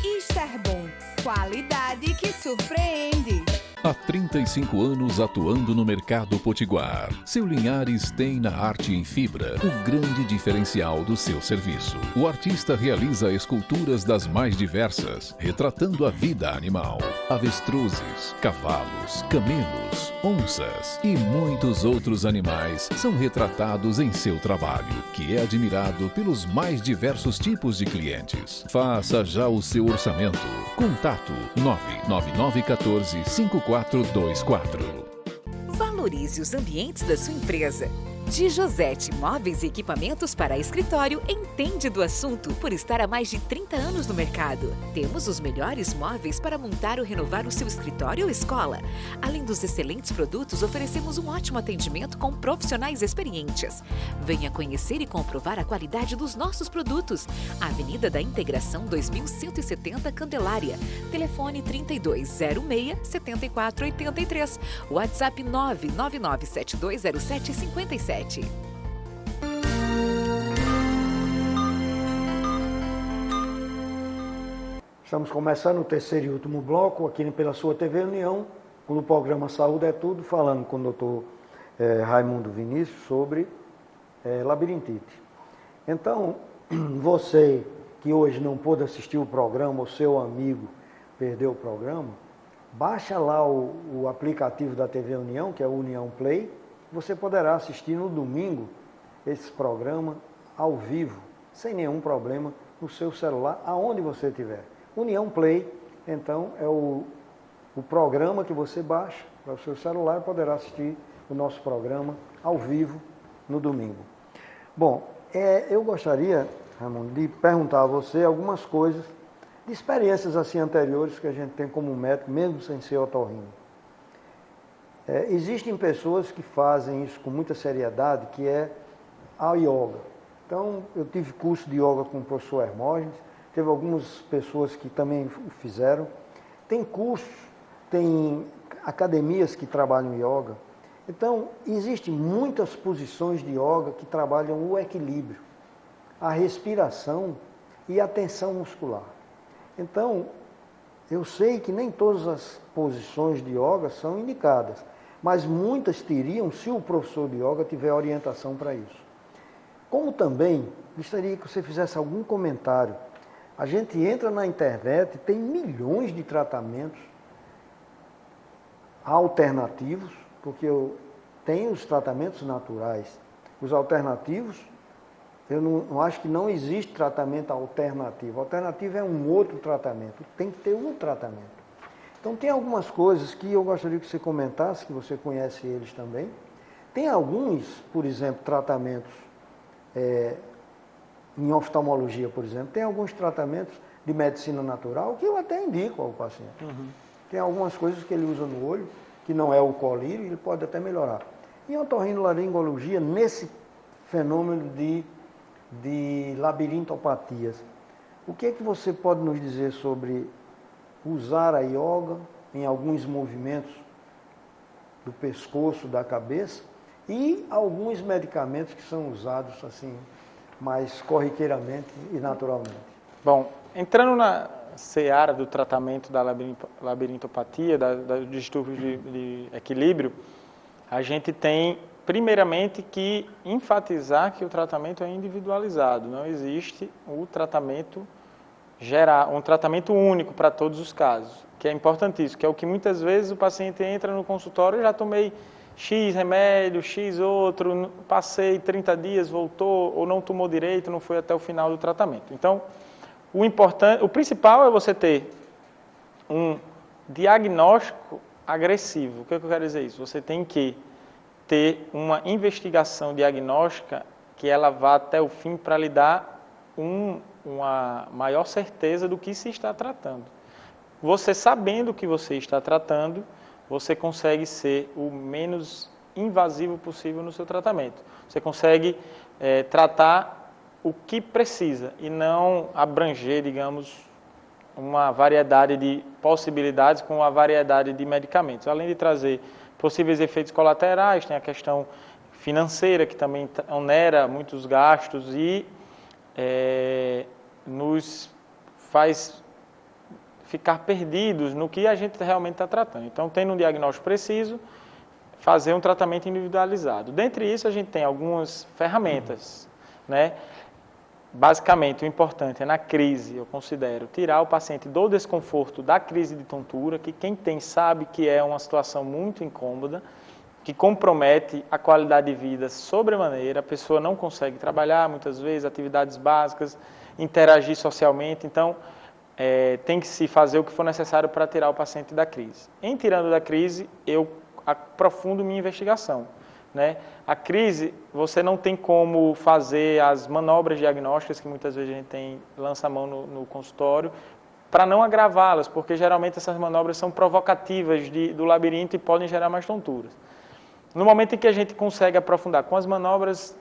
Esterbom, qualidade que surpreende. Há 35 anos atuando no mercado potiguar, seu Linhares tem na arte em fibra o grande diferencial do seu serviço. O artista realiza esculturas das mais diversas, retratando a vida animal. Avestruzes, cavalos, camelos, onças e muitos outros animais são retratados em seu trabalho, que é admirado pelos mais diversos tipos de clientes. Faça já o seu orçamento. Contato 99914-5424. Valorize os ambientes da sua empresa. De Josete Móveis e Equipamentos para Escritório entende do assunto por estar há mais de 30 anos no mercado. Temos os melhores móveis para montar ou renovar o seu escritório ou escola. Além dos excelentes produtos, oferecemos um ótimo atendimento com profissionais experientes. Venha conhecer e comprovar a qualidade dos nossos produtos. Avenida da Integração 2170 Candelária. Telefone 3206-7483. WhatsApp 999720757. Estamos começando o terceiro e último bloco aqui pela sua TV União, no programa Saúde é Tudo, falando com o doutor Raimundo Vinícius sobre labirintite. Então, você que hoje não pôde assistir o programa, o seu amigo perdeu o programa, baixa lá o aplicativo da TV União, que é o União Play. Você poderá assistir no domingo esse programa ao vivo, sem nenhum problema, no seu celular, aonde você estiver. União Play, então, é o programa que você baixa para o seu celular e poderá assistir o nosso programa ao vivo no domingo. Bom, eu gostaria, Raimundo, de perguntar a você algumas coisas de experiências assim anteriores que a gente tem como médico, mesmo sem ser otorrino. Existem pessoas que fazem isso com muita seriedade, que é a yoga. Então, eu tive curso de yoga com o professor Hermógenes, teve algumas pessoas que também o fizeram. Tem cursos, tem academias que trabalham yoga. Então, existem muitas posições de yoga que trabalham o equilíbrio, a respiração e a tensão muscular. Então, eu sei que nem todas as posições de yoga são indicadas, mas muitas teriam se o professor de yoga tiver orientação para isso. Como também, gostaria que você fizesse algum comentário. A gente entra na internet, tem milhões de tratamentos alternativos, porque eu tenho os tratamentos naturais. Os alternativos, eu não acho que não existe tratamento alternativo. Alternativo é um outro tratamento, tem que ter um tratamento. Então, tem algumas coisas que eu gostaria que você comentasse, que você conhece eles também. Tem alguns, por exemplo, tratamentos em oftalmologia, por exemplo, tem alguns tratamentos de medicina natural que eu até indico ao paciente. Tem algumas coisas que ele usa no olho, que não é o colírio, ele pode até melhorar. Em otorrinolaringologia, nesse fenômeno de labirintopatias, o que é que você pode nos dizer sobre usar a yoga em alguns movimentos do pescoço, da cabeça, e alguns medicamentos que são usados assim mais corriqueiramente e naturalmente? Bom, entrando na seara do tratamento da labirintopatia, dos distúrbios de equilíbrio, a gente tem, primeiramente, que enfatizar que o tratamento é individualizado. Não existe o tratamento geral, um tratamento único para todos os casos, que é importantíssimo, que é o que muitas vezes o paciente entra no consultório: eu já tomei X remédio, X outro, passei 30 dias, voltou, ou não tomou direito, não foi até o final do tratamento. Então, o principal é você ter um diagnóstico agressivo. O que eu quero dizer isso? Você tem que ter uma investigação diagnóstica que ela vá até o fim para lhe dar uma maior certeza do que se está tratando. Você sabendo o que você está tratando, você consegue ser o menos invasivo possível no seu tratamento. Você consegue tratar o que precisa e não abranger, digamos, uma variedade de possibilidades com uma variedade de medicamentos. Além de trazer possíveis efeitos colaterais, tem a questão financeira, que também onera muitos gastos e nos faz ficar perdidos no que a gente realmente está tratando. Então, tendo um diagnóstico preciso, fazer um tratamento individualizado. Dentre isso, a gente tem algumas ferramentas, né? Basicamente, o importante é na crise, eu considero, tirar o paciente do desconforto da crise de tontura, que quem tem sabe que é uma situação muito incômoda, que compromete a qualidade de vida sobremaneira, a pessoa não consegue trabalhar, muitas vezes, atividades básicas, interagir socialmente, então tem que se fazer o que for necessário para tirar o paciente da crise. Em tirando da crise, eu aprofundo minha investigação, né? A crise, você não tem como fazer as manobras diagnósticas que muitas vezes a gente lança a mão no consultório, para não agravá-las, porque geralmente essas manobras são provocativas do labirinto e podem gerar mais tonturas. No momento em que a gente consegue aprofundar com as manobras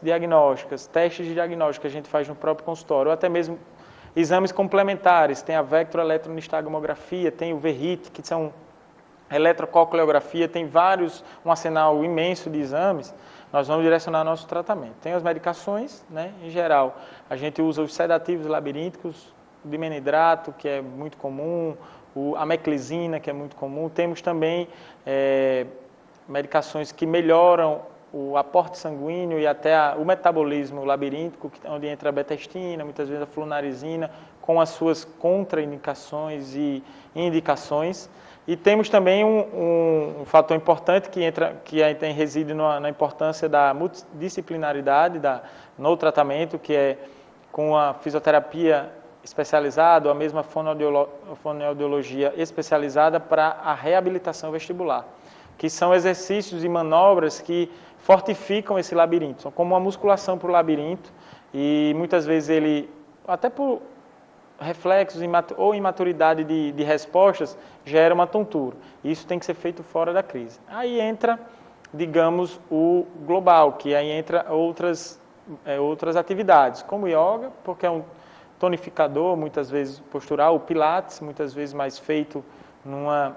diagnósticas, testes de diagnóstico que a gente faz no próprio consultório, ou até mesmo exames complementares, tem a vectroeletronistalgmografia, tem o VRIT, que são eletrococleografia, tem um arsenal imenso de exames, nós vamos direcionar nosso tratamento. Tem as medicações, né? Em geral, a gente usa os sedativos labirínticos, o dimenidrato, que é muito comum, a meclizina, que é muito comum. Temos também medicações que melhoram o aporte sanguíneo e até o metabolismo labiríntico, onde entra a betestina, muitas vezes a flunarizina, com as suas contraindicações e indicações. E temos também um fator importante que reside na importância da multidisciplinaridade no tratamento, que é com a fisioterapia especializada, ou a mesma fonoaudiologia especializada para a reabilitação vestibular, que são exercícios e manobras que fortificam esse labirinto, são como uma musculação para o labirinto, e muitas vezes ele, até por reflexos ou imaturidade de respostas, gera uma tontura. Isso tem que ser feito fora da crise. Aí entra, digamos, o global, que aí entra outras atividades, como o yoga, porque é um tonificador, muitas vezes postural, o pilates, muitas vezes mais feito numa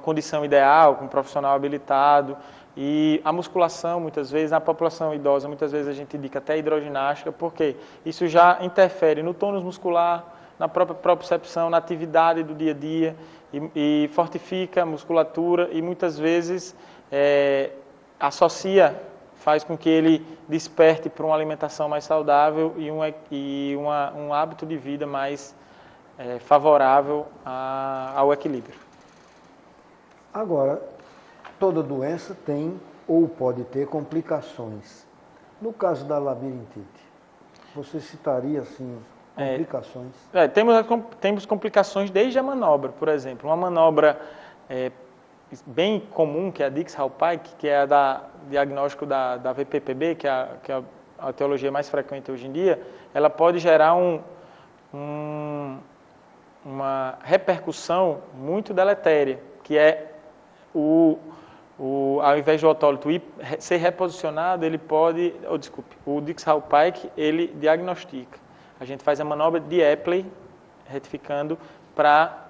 condição ideal, com um profissional habilitado, e a musculação, muitas vezes, na população idosa, muitas vezes a gente indica até hidroginástica, porque isso já interfere no tônus muscular, na própria propriocepção, na atividade do dia a dia, e fortifica a musculatura, e muitas vezes faz com que ele desperte para uma alimentação mais saudável e um hábito de vida mais favorável ao equilíbrio. Agora, toda doença tem ou pode ter complicações. No caso da labirintite, você citaria, assim, complicações? Temos complicações desde a manobra, por exemplo. Uma manobra bem comum, que é a Dix-Hallpike, que é a diagnóstico da VPPB, que é a teologia mais frequente hoje em dia, ela pode gerar uma repercussão muito deletéria, que é ao invés do otólito ser reposicionado, ele pode, o Dix-Hallpike, ele diagnostica. A gente faz a manobra de Epley, retificando para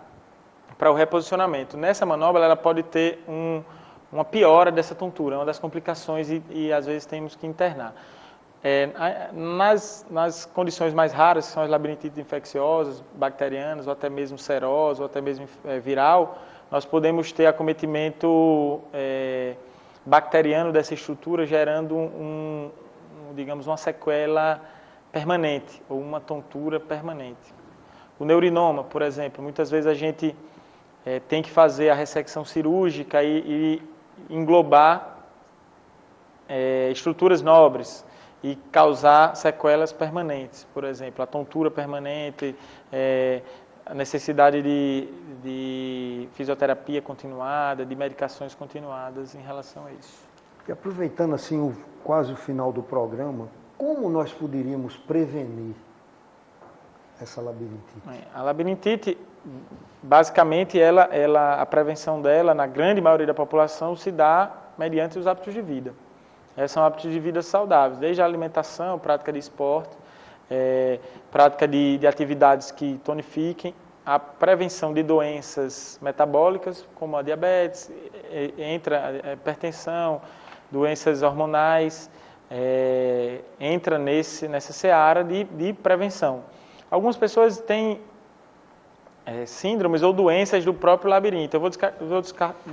o reposicionamento. Nessa manobra, ela pode ter uma piora dessa tontura, uma das complicações, e às vezes temos que internar. Nas condições mais raras, que são as labirintites infecciosas, bacterianas, ou até mesmo serose, ou até mesmo viral, nós podemos ter acometimento bacteriano dessa estrutura, gerando digamos, uma sequela permanente, ou uma tontura permanente. O neurinoma, por exemplo, muitas vezes a gente tem que fazer a ressecção cirúrgica e englobar estruturas nobres e causar sequelas permanentes, por exemplo, a tontura permanente, a necessidade de fisioterapia continuada, de medicações continuadas em relação a isso. E aproveitando assim quase o final do programa, como nós poderíamos prevenir essa labirintite? A labirintite, basicamente, a prevenção dela, na grande maioria da população, se dá mediante os hábitos de vida. São hábitos de vida saudáveis, desde a alimentação, prática de esporte, prática de atividades que tonifiquem, a prevenção de doenças metabólicas, como a diabetes, entra a hipertensão, doenças hormonais, entra nessa seara de prevenção. Algumas pessoas têm síndromes ou doenças do próprio labirinto. Eu vou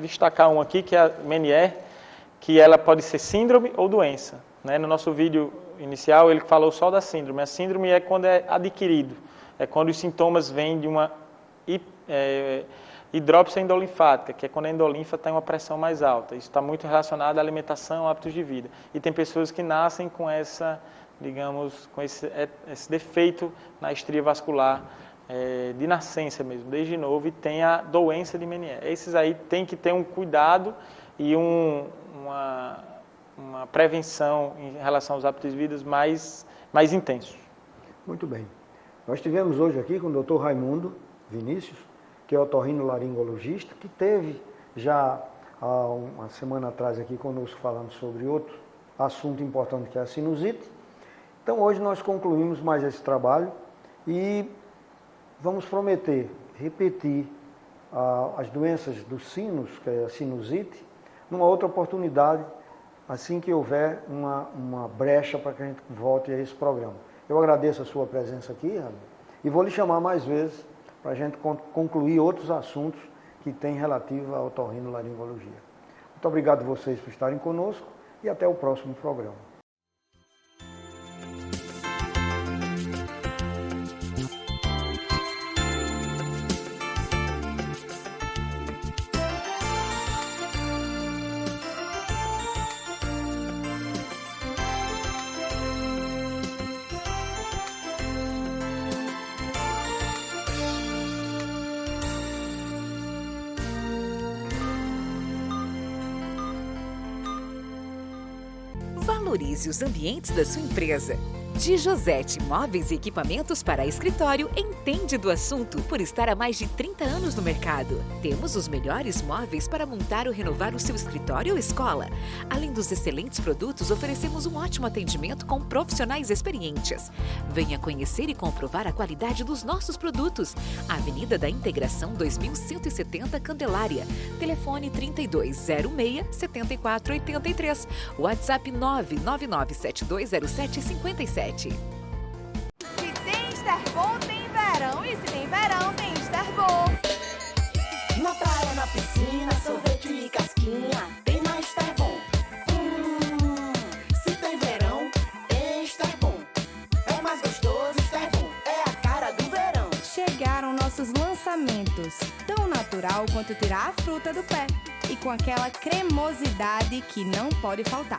destacar um aqui, que é a Meniere, que ela pode ser síndrome ou doença. No nosso vídeo inicial, ele falou só da síndrome. A síndrome é quando é adquirido, é quando os sintomas vêm de uma hidrópsia endolinfática, que é quando a endolinfa tem uma pressão mais alta. Isso está muito relacionado à alimentação, hábitos de vida. E tem pessoas que nascem com com esse defeito na estria vascular, de nascença mesmo, desde novo, e tem a doença de Meniere. Esses aí tem que ter um cuidado e uma prevenção em relação aos hábitos de vida mais intensos. Muito bem. Nós tivemos hoje aqui com o Dr. Raimundo Vinícius, que é otorrinolaringologista, que teve já há uma semana atrás aqui conosco falando sobre outro assunto importante, que é a sinusite. Então hoje nós concluímos mais esse trabalho e vamos prometer repetir as doenças dos sinos, que é a sinusite, numa outra oportunidade, assim que houver uma brecha para que a gente volte a esse programa. Eu agradeço a sua presença aqui, Raimundo, e vou lhe chamar mais vezes para a gente concluir outros assuntos que têm relativa à otorrinolaringologia. Muito obrigado a vocês por estarem conosco e até o próximo programa. Valorize os ambientes da sua empresa. De Josete Móveis e Equipamentos para Escritório entende do assunto por estar há mais de 30 anos no mercado. Temos os melhores móveis para montar ou renovar o seu escritório ou escola. Além dos excelentes produtos, oferecemos um ótimo atendimento com profissionais experientes. Venha conhecer e comprovar a qualidade dos nossos produtos. Avenida da Integração 2170 Candelária. Telefone 3206-7483. WhatsApp 999720757. Se tem Esterbom, tem verão. E se tem verão, tem Esterbom. Na praia, na piscina, sorvete e casquinha, tem na Esterbom. Se tem verão, tem Esterbom. É mais gostoso, Esterbom, é a cara do verão. Chegaram nossos lançamentos, tão natural quanto tirar a fruta do pé. E com aquela cremosidade que não pode faltar.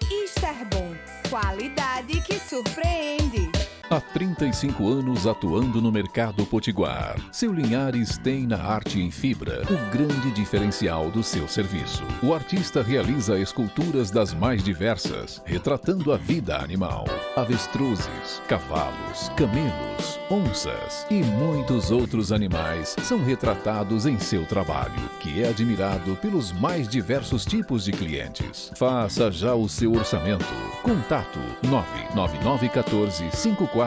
Esterbom, qualidade que surpreende. Há 35 anos atuando no mercado potiguar, seu Linhares tem na arte em fibra o grande diferencial do seu serviço. O artista realiza esculturas das mais diversas, retratando a vida animal. Avestruzes, cavalos, camelos, onças e muitos outros animais são retratados em seu trabalho, que é admirado pelos mais diversos tipos de clientes. Faça já o seu orçamento. Contato 99914-5424.